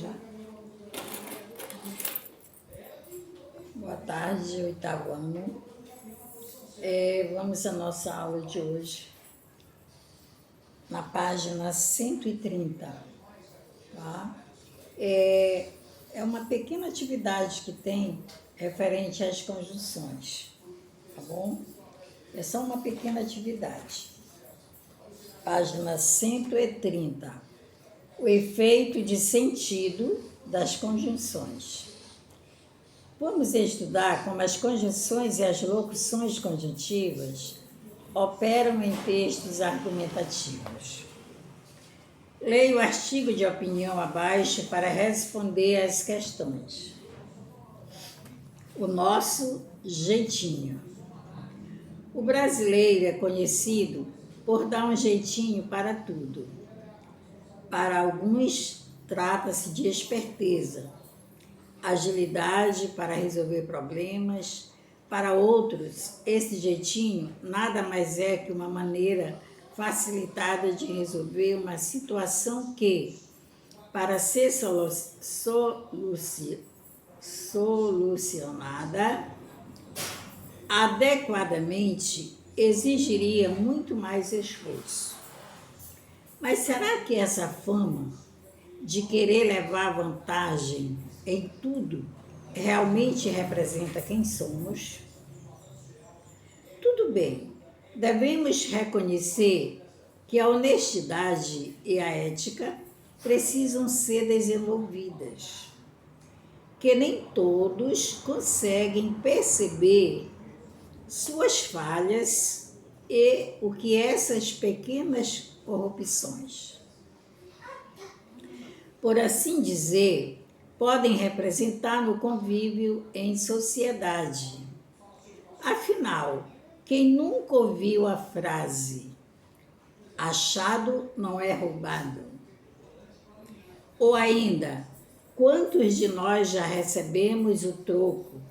Já. Boa tarde, oitavo ano. Vamos à nossa aula de hoje, na página 130. Tá? É uma pequena atividade que tem referente às conjunções, tá bom? É só uma pequena atividade. Página 130. O efeito de sentido das conjunções. Vamos estudar como as conjunções e as locuções conjuntivas operam em textos argumentativos. Leia o artigo de opinião abaixo para responder às questões. O nosso jeitinho. O brasileiro é conhecido por dar um jeitinho para tudo. Para alguns, trata-se de esperteza, agilidade para resolver problemas. Para outros, esse jeitinho nada mais é que uma maneira facilitada de resolver uma situação que, para ser solucionada adequadamente, exigiria muito mais esforço. Mas será que essa fama de querer levar vantagem em tudo realmente representa quem somos? Tudo bem, devemos reconhecer que a honestidade e a ética precisam ser desenvolvidas, que nem todos conseguem perceber suas falhas e o que essas pequenas corrupções, por assim dizer, podem representar no convívio em sociedade. Afinal, quem nunca ouviu a frase "achado não é roubado"? Ou ainda, quantos de nós já recebemos o troco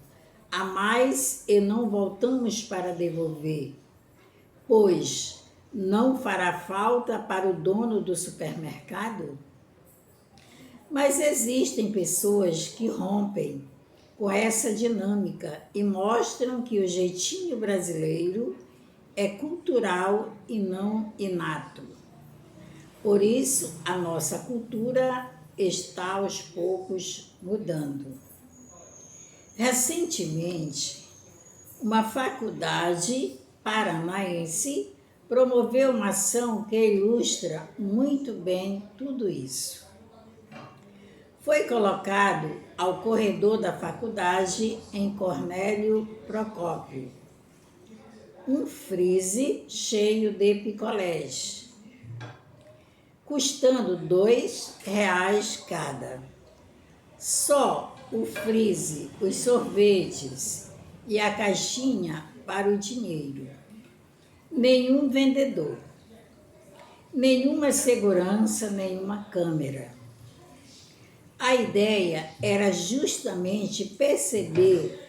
a mais e não voltamos para devolver, pois não fará falta para o dono do supermercado? Mas existem pessoas que rompem com essa dinâmica e mostram que o jeitinho brasileiro é cultural e não inato. Por isso, a nossa cultura está aos poucos mudando. Recentemente, uma faculdade paranaense promoveu uma ação que ilustra muito bem tudo isso. Foi colocado ao corredor da faculdade, em Cornélio Procópio, um freezer cheio de picolés, custando R$2 cada. Só o freezer, os sorvetes e a caixinha para o dinheiro. Nenhum vendedor, nenhuma segurança, nenhuma câmera. A ideia era justamente perceber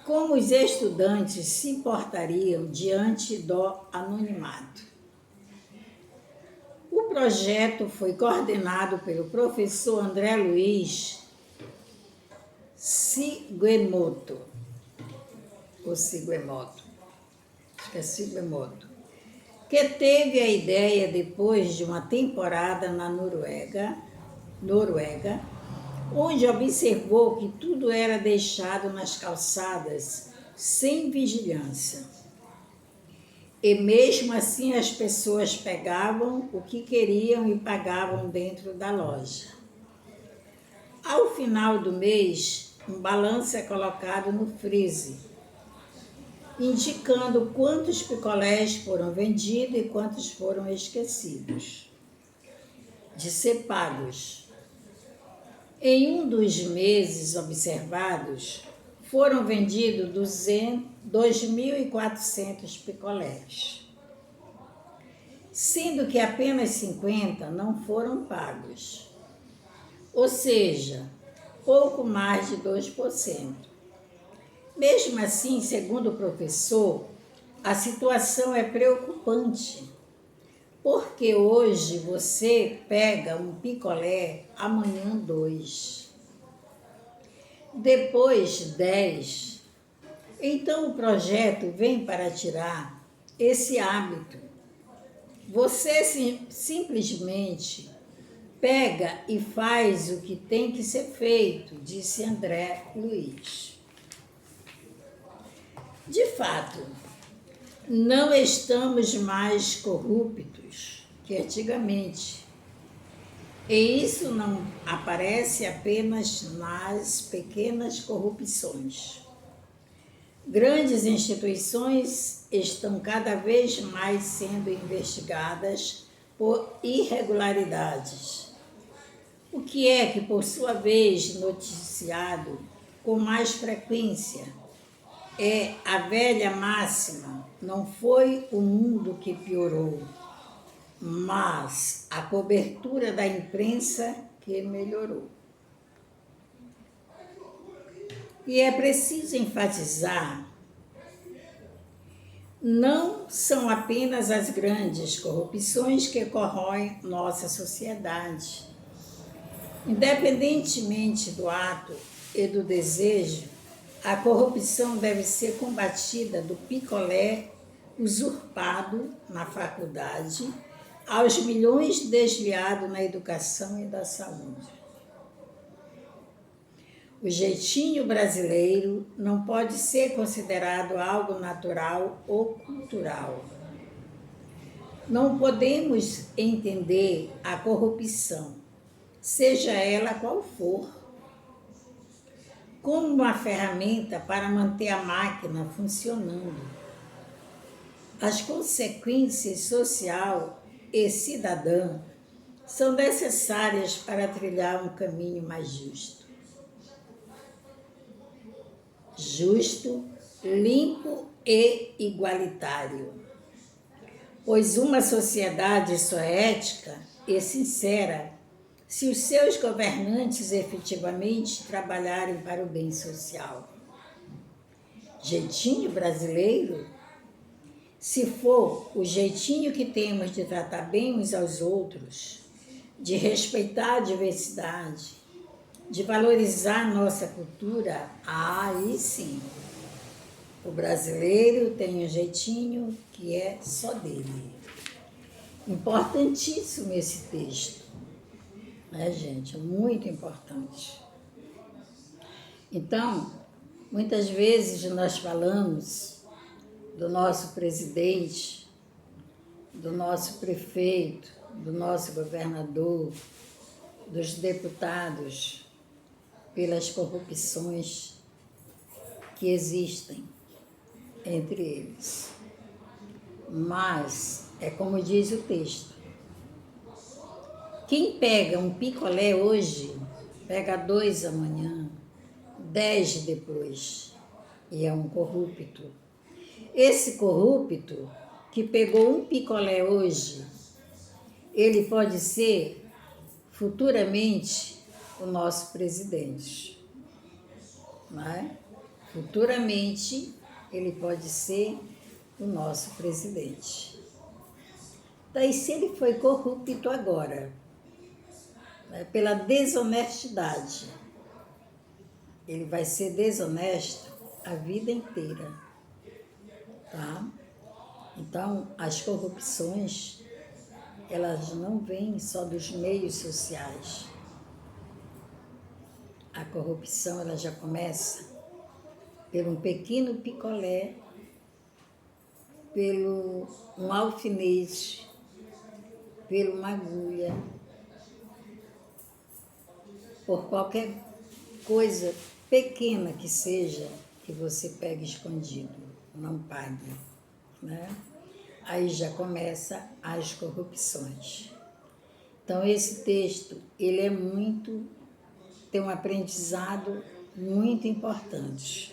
como os estudantes se portariam diante do anonimato. O projeto foi coordenado pelo professor André Luiz Ciguemoto, que teve a ideia depois de uma temporada na Noruega, onde observou que tudo era deixado nas calçadas sem vigilância. E mesmo assim as pessoas pegavam o que queriam e pagavam dentro da loja. Ao final do mês, um balanço é colocado no freezer, indicando quantos picolés foram vendidos e quantos foram esquecidos de ser pagos. Em um dos meses observados, foram vendidos 2.400 picolés, sendo que apenas 50 não foram pagos, ou seja, pouco mais de 2%. Mesmo assim, segundo o professor, a situação é preocupante, Porque hoje você pega um picolé, amanhã 2, depois 10. Então o projeto vem para tirar esse hábito. Você simplesmente pega e faz o que tem que ser feito, disse André Luiz. De fato, não estamos mais corruptos que antigamente. E isso não aparece apenas nas pequenas corrupções. Grandes instituições estão cada vez mais sendo investigadas por irregularidades, o que é que, por sua vez, noticiado com mais frequência é a velha máxima: não foi o mundo que piorou, mas a cobertura da imprensa que melhorou. E é preciso enfatizar, não são apenas as grandes corrupções que corroem nossa sociedade. Independentemente do ato e do desejo, a corrupção deve ser combatida do picolé usurpado na faculdade aos milhões desviados na educação e da saúde. O jeitinho brasileiro não pode ser considerado algo natural ou cultural. Não podemos entender a corrupção, seja ela qual for, como uma ferramenta para manter a máquina funcionando. As consequências social e cidadã são necessárias para trilhar um caminho mais justo. Justo, limpo e igualitário. Pois uma sociedade só é ética e sincera se os seus governantes efetivamente trabalharem para o bem social. Jeitinho brasileiro? Se for o jeitinho que temos de tratar bem uns aos outros, de respeitar a diversidade, de valorizar nossa cultura, aí sim, o brasileiro tem um jeitinho que é só dele. Importantíssimo esse texto, né, gente? Muito importante. Então, muitas vezes nós falamos do nosso presidente, do nosso prefeito, do nosso governador, dos deputados, pelas corrupções que existem entre eles. Mas, é como diz o texto, quem pega um picolé hoje, pega 2 amanhã, 10 depois, e é um corrupto. Esse corrupto que pegou um picolé hoje, ele pode ser futuramente o nosso presidente, não é? Futuramente ele pode ser o nosso presidente. Daí, se ele foi corrupto agora, né, pela desonestidade, ele vai ser desonesto a vida inteira, tá? Então, as corrupções, elas não vêm só dos meios sociais. A corrupção, ela já começa pelo um pequeno picolé, pelo um alfinete, pelo uma agulha, por qualquer coisa pequena que seja que você pegue escondido, não pague, né? Aí já começa as corrupções. Então esse texto, ele é tem um aprendizado muito importante,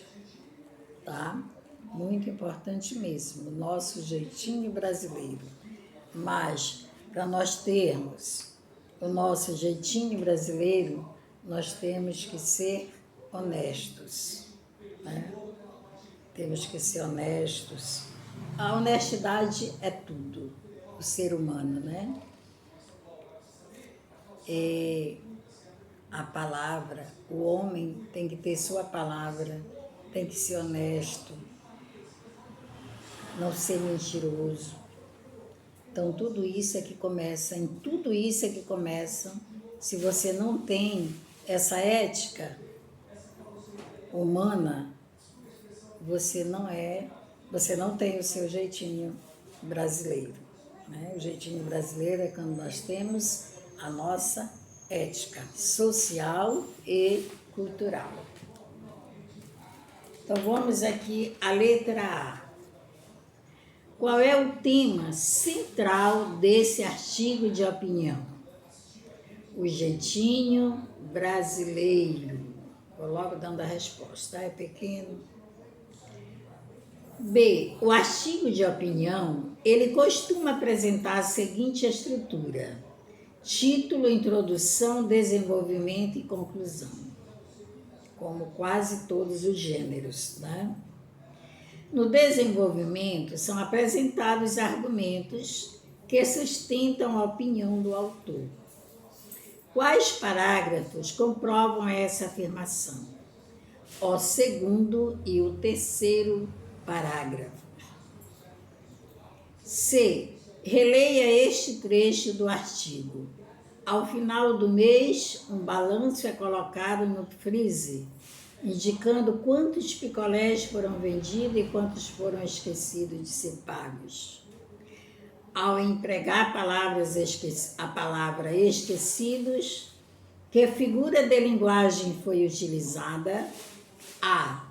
tá? Muito importante mesmo, o nosso jeitinho brasileiro. Mas para nós termos o nosso jeitinho brasileiro, nós temos que ser honestos, né? Temos que ser honestos. A honestidade é tudo, o ser humano, né? A palavra, o homem tem que ter sua palavra, tem que ser honesto, não ser mentiroso. Então, tudo isso é que começa, em tudo isso é que começa. Se você não tem essa ética humana, você não tem o seu jeitinho brasileiro, né? O jeitinho brasileiro é quando nós temos a nossa ética social e cultural. Então, vamos aqui à letra A. Qual é o tema central desse artigo de opinião? O jeitinho brasileiro. Vou logo dando a resposta, é pequeno. B. O artigo de opinião, ele costuma apresentar a seguinte estrutura: título, introdução, desenvolvimento e conclusão, como quase todos os gêneros, né? No desenvolvimento, são apresentados argumentos que sustentam a opinião do autor. Quais parágrafos comprovam essa afirmação? O segundo e o terceiro parágrafo. C. Releia este trecho do artigo. Ao final do mês, um balanço é colocado no freezer, indicando quantos picolés foram vendidos e quantos foram esquecidos de ser pagos. Ao empregar a palavra esquecidos, que figura de linguagem foi utilizada? A.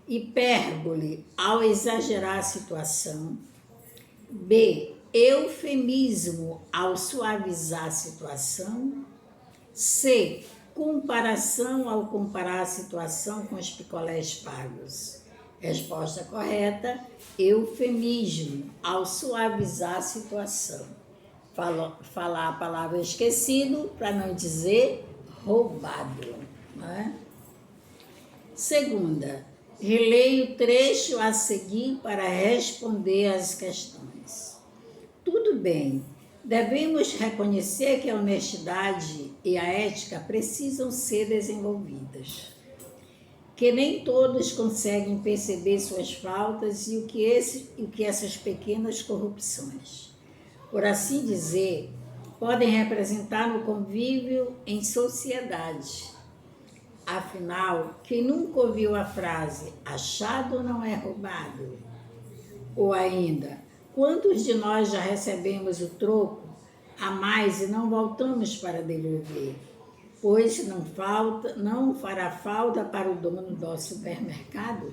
Hipérbole ao exagerar a situação. B. Eufemismo ao suavizar a situação. C. Comparação ao comparar a situação com os picolés pagos. Resposta correta: eufemismo ao suavizar a situação. Falar a palavra esquecido para não dizer roubado, né? Segunda, releia o trecho a seguir para responder às questões. Tudo bem, devemos reconhecer que a honestidade e a ética precisam ser desenvolvidas, que nem todos conseguem perceber suas faltas e o que essas pequenas corrupções, por assim dizer, podem representar no convívio em sociedade. Afinal, quem nunca ouviu a frase achado não é roubado? Ou ainda, quantos de nós já recebemos o troco a mais e não voltamos para devolver? Pois não fará falta para o dono do supermercado?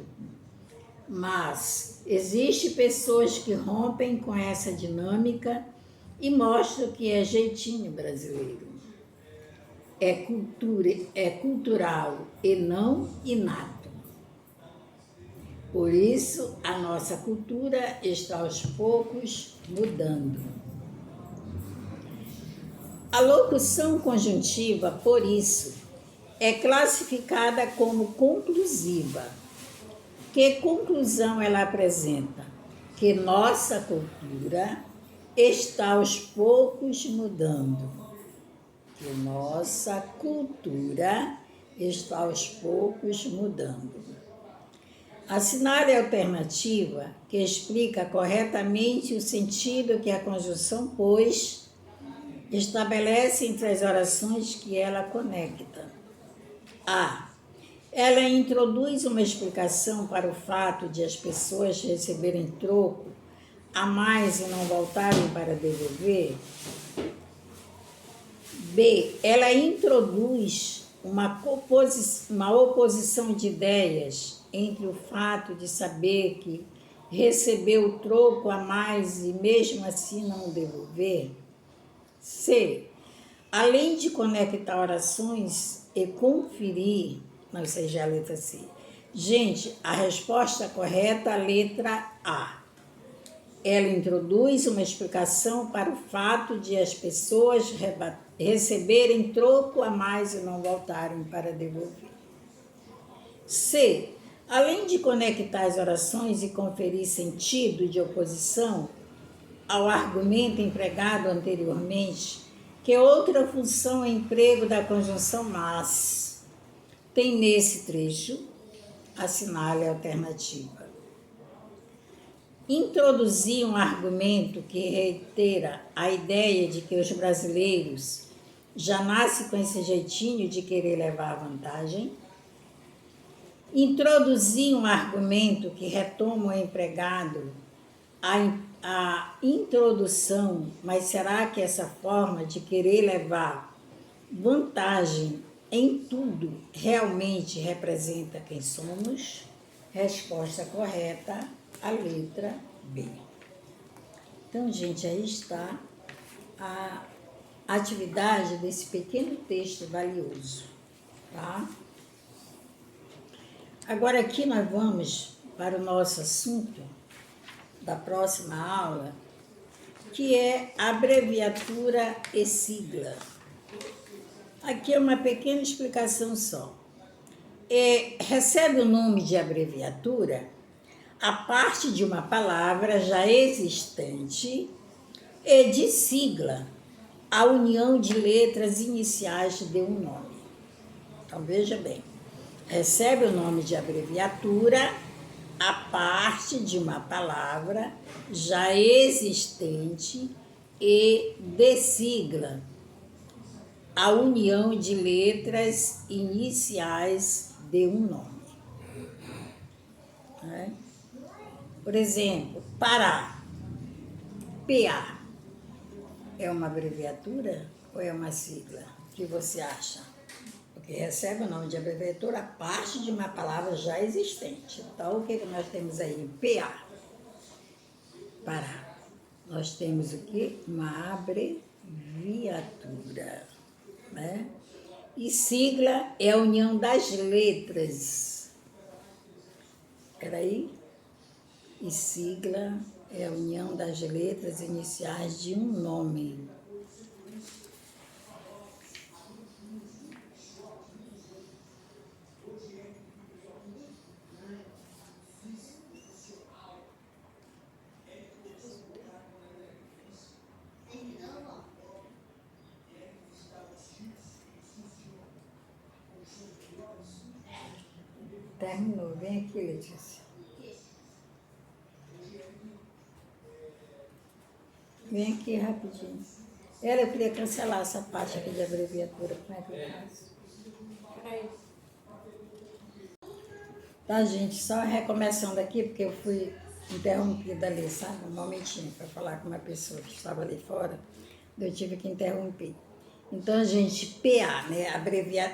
Mas existem pessoas que rompem com essa dinâmica e mostram que é jeitinho brasileiro. É cultural e não inato. Por isso, a nossa cultura está aos poucos mudando. A locução conjuntiva, por isso, é classificada como conclusiva. Que conclusão ela apresenta? Que nossa cultura está aos poucos mudando. Que nossa cultura está aos poucos mudando. Assinale a alternativa que explica corretamente o sentido que a conjunção pois estabelece entre as orações que ela conecta. A. Ela introduz uma explicação para o fato de as pessoas receberem troco a mais e não voltarem para devolver. B. Ela introduz uma oposição de ideias entre o fato de saber que recebeu o troco a mais e mesmo assim não devolver. C. Além de conectar orações e conferir, não seja a letra C. Gente, a resposta correta é a letra A. Ela introduz uma explicação para o fato de as pessoas receberem troco a mais e não voltarem para devolver. C. Além de conectar as orações e conferir sentido de oposição, ao argumento empregado anteriormente que outra função é emprego da conjunção mas. Tem nesse trecho, assinale a alternativa. Introduzir um argumento que reitera a ideia de que os brasileiros já nascem com esse jeitinho de querer levar a vantagem. Introduzir um argumento que retoma o empregado a introdução, mas será que essa forma de querer levar vantagem em tudo realmente representa quem somos? Resposta correta, a letra B. Então, gente, aí está a atividade desse pequeno texto valioso, tá? Agora aqui nós vamos para o nosso assunto da próxima aula, que é abreviatura e sigla. Aqui é uma pequena explicação só. Recebe o nome de abreviatura a parte de uma palavra já existente e de sigla, a união de letras iniciais de um nome. Então, veja bem, recebe o nome de abreviatura a parte de uma palavra já existente e de sigla, a união de letras iniciais de um nome. Por exemplo, Pará, PA, é uma abreviatura ou é uma sigla? O que você acha? Porque recebe o nome de abreviatura a parte de uma palavra já existente. Então, o que nós temos aí? PA, Pará. Nós temos o quê? Uma abreviatura, né? E sigla é a união das letras. Espera aí. E sigla é a união das letras iniciais de um nome. Terminou. Vem aqui, Letícia. Vem aqui rapidinho. Eu queria cancelar essa parte aqui de abreviatura. Como é que eu faço? Peraí. Tá, gente? Só recomeçando aqui, porque eu fui interrompida ali, sabe? Um momentinho para falar com uma pessoa que estava ali fora. Eu tive que interromper. Então, gente, PA, né?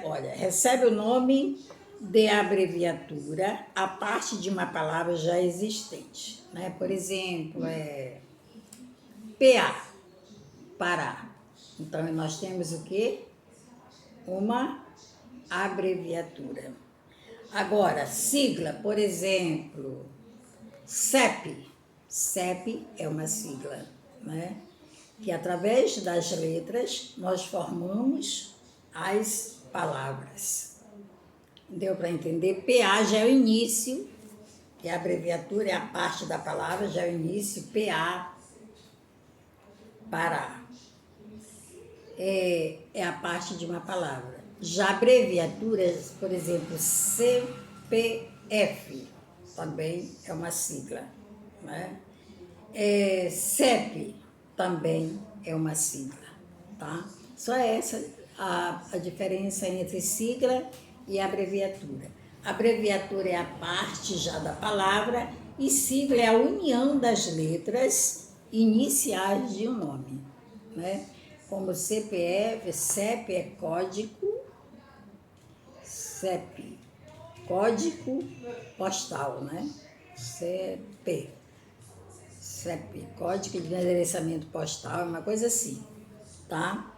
Olha, recebe o nome de abreviatura a parte de uma palavra já existente, né? Por exemplo, PA, Pará. Então, nós temos o quê? Uma abreviatura. Agora, sigla, por exemplo, CEP. CEP é uma sigla, né? Que através das letras nós formamos as palavras. Deu para entender? PA já é o início, que a abreviatura é a parte da palavra, já é o início, PA, Pará. É a parte de uma palavra. Já abreviaturas, por exemplo, CPF, também é uma sigla, né? CEP também é uma sigla, tá? Só essa a diferença entre sigla e abreviatura. Abreviatura é a parte já da palavra e sigla é a união das letras iniciais de um nome, né? Como CPF, CEP é código, CEP, código postal, né? CEP, código de endereçamento postal, uma coisa assim, tá?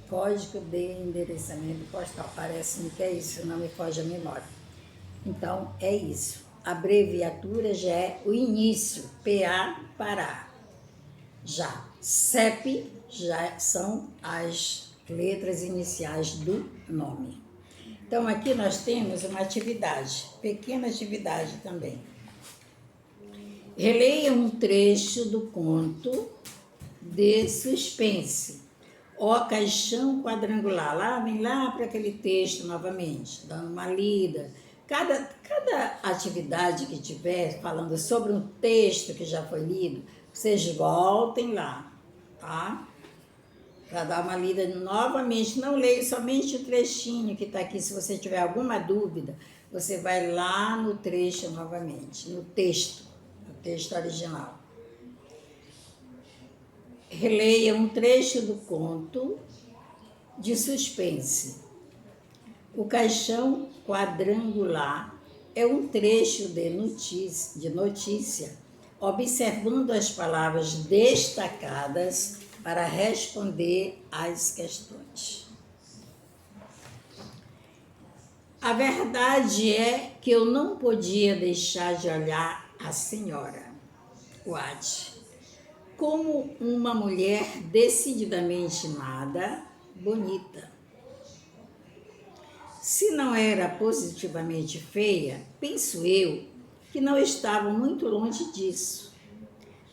Código de endereçamento postal, parece-me que é isso, não me foge a memória. Então, é isso. Abreviatura já é o início, PA, Pará. Já CEP já são as letras iniciais do nome. Então, aqui nós temos uma atividade, pequena atividade também. Releia um trecho do conto de suspense, O Caixão Quadrangular. Lá, vem lá para aquele texto novamente, dando uma lida. Cada atividade que tiver falando sobre um texto que já foi lido, vocês voltem lá, tá? Para dar uma lida novamente. Não leia somente o trechinho que está aqui. Se você tiver alguma dúvida, você vai lá no trecho novamente, no texto original. Releia um trecho do conto de suspense. O Caixão Quadrangular é um trecho de notícia, observando as palavras destacadas para responder às questões. A verdade é que eu não podia deixar de olhar a senhora Watts como uma mulher decididamente nada bonita. Se não era positivamente feia, penso eu que não estava muito longe disso.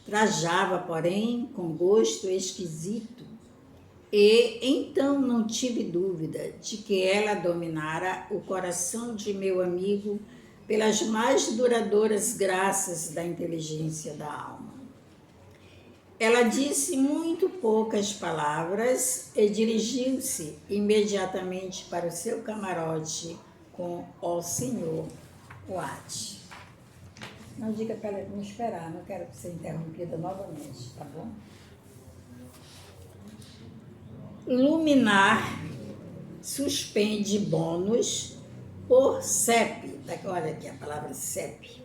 Trajava, porém, com gosto esquisito, e então não tive dúvida de que ela dominara o coração de meu amigo pelas mais duradouras graças da inteligência da alma. Ela disse muito poucas palavras e dirigiu-se imediatamente para o seu camarote com o senhor Watts. Não diga para ela me esperar, não quero ser interrompida novamente, tá bom? Luminar suspende bônus por CEP. Olha aqui a palavra CEP.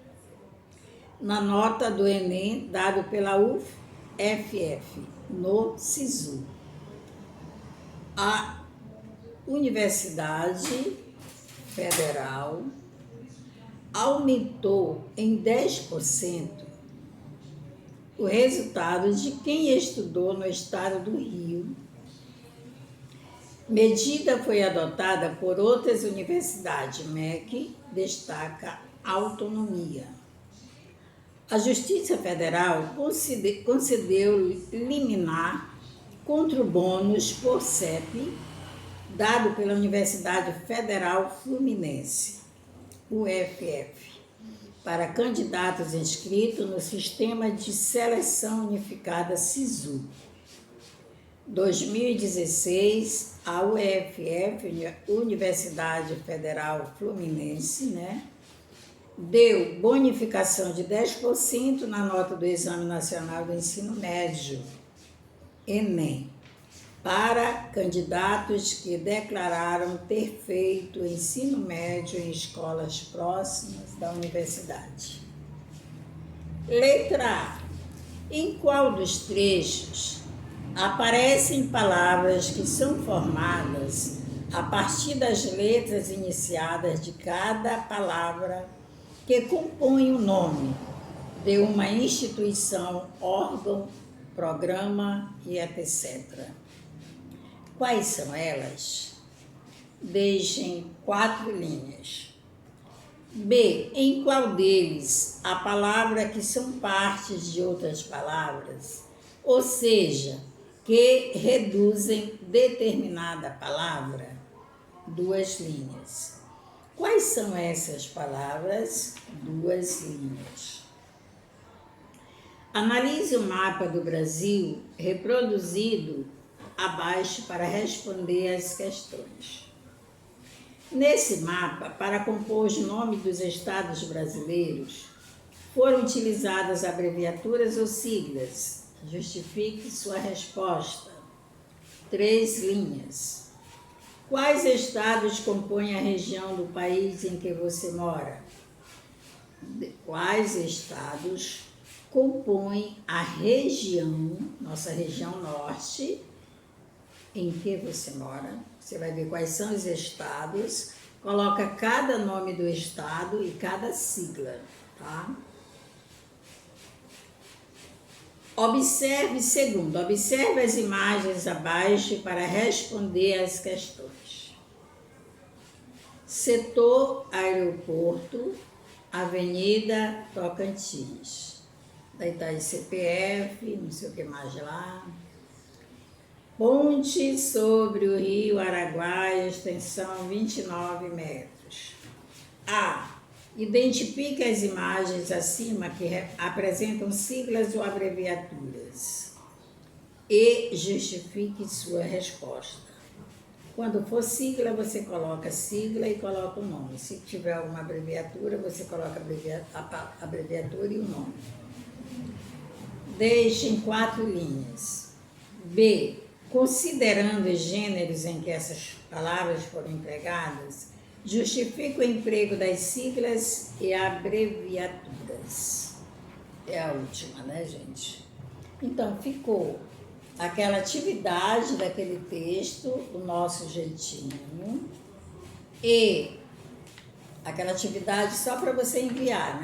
Na nota do Enem, dado pela UFF, no SISU. A Universidade Federal aumentou em 10% o resultado de quem estudou no estado do Rio. Medida foi adotada por outras universidades. MEC destaca autonomia. A Justiça Federal concedeu liminar contra o bônus por CEP dado pela Universidade Federal Fluminense, UFF, para candidatos inscritos no Sistema de Seleção Unificada SISU. 2016, a UFF, Universidade Federal Fluminense, deu bonificação de 10% na nota do Exame Nacional do Ensino Médio, Enem, para candidatos que declararam ter feito ensino médio em escolas próximas da universidade. Letra A. Em qual dos trechos aparecem palavras que são formadas a partir das letras iniciadas de cada palavra que compõe o nome de uma instituição, órgão, programa e etc. Quais são elas? Deixem 4 linhas. B. Em qual deles a palavra que são partes de outras palavras, ou seja, que reduzem determinada palavra? 2 linhas. Quais são essas palavras? 2 linhas. Analise o mapa do Brasil reproduzido abaixo para responder às questões. Nesse mapa, para compor os nomes dos estados brasileiros, foram utilizadas abreviaturas ou siglas. Justifique sua resposta. 3 linhas. Quais estados compõem a região do país em que você mora? Quais estados compõem a região, nossa região norte, em que você mora? Você vai ver quais são os estados, coloca cada nome do estado e cada sigla, tá? Observe as imagens abaixo para responder às questões. Setor Aeroporto, Avenida Tocantins. daí tá aí CPF, não sei o que mais lá. Ponte sobre o rio Araguaia, extensão 29 metros. A. Identifique as imagens acima que apresentam siglas ou abreviaturas e justifique sua resposta. Quando for sigla, você coloca sigla e coloca o nome. Se tiver uma abreviatura, você coloca a abreviatura e o nome. Deixe em 4 linhas. B. Considerando os gêneros em que essas palavras foram empregadas, justifique o emprego das siglas e abreviaturas. É a última, né, gente? Então, ficou aquela atividade daquele texto, o nosso jeitinho, e aquela atividade só para você enviar, né?